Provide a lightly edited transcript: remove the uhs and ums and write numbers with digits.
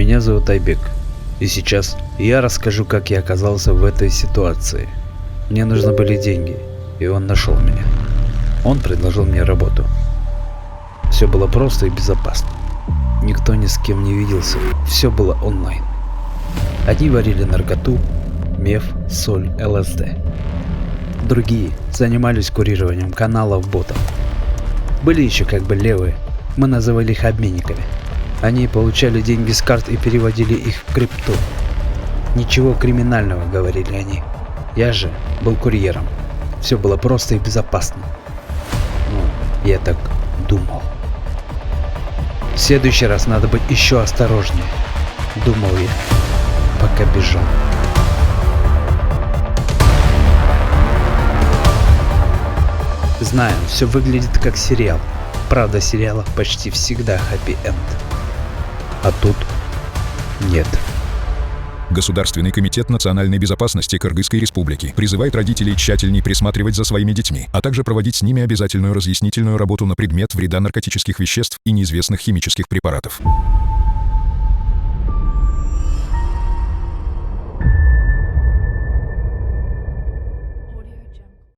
Меня зовут Айбек, и сейчас я расскажу, как я оказался в этой ситуации. Мне нужны были деньги, и он нашел меня. Он предложил мне работу. Все было просто и безопасно. Никто ни с кем не виделся, все было онлайн. Одни варили наркоту, меф, соль, ЛСД. Другие занимались курированием каналов ботов. Были еще как бы левые, мы называли их обменниками. Они получали деньги с карт и переводили их в крипту. Ничего криминального, говорили они. Я же был курьером. Все было просто и безопасно. Ну, я так думал. В следующий раз надо быть еще осторожнее, думал я, пока бежал. Знаю, все выглядит как сериал. Правда, сериалов почти всегда хэппи-энд. А тут нет. Государственный комитет национальной безопасности Кыргызской республики призывает родителей тщательней присматривать за своими детьми, а также проводить с ними обязательную разъяснительную работу на предмет вреда наркотических веществ и неизвестных химических препаратов.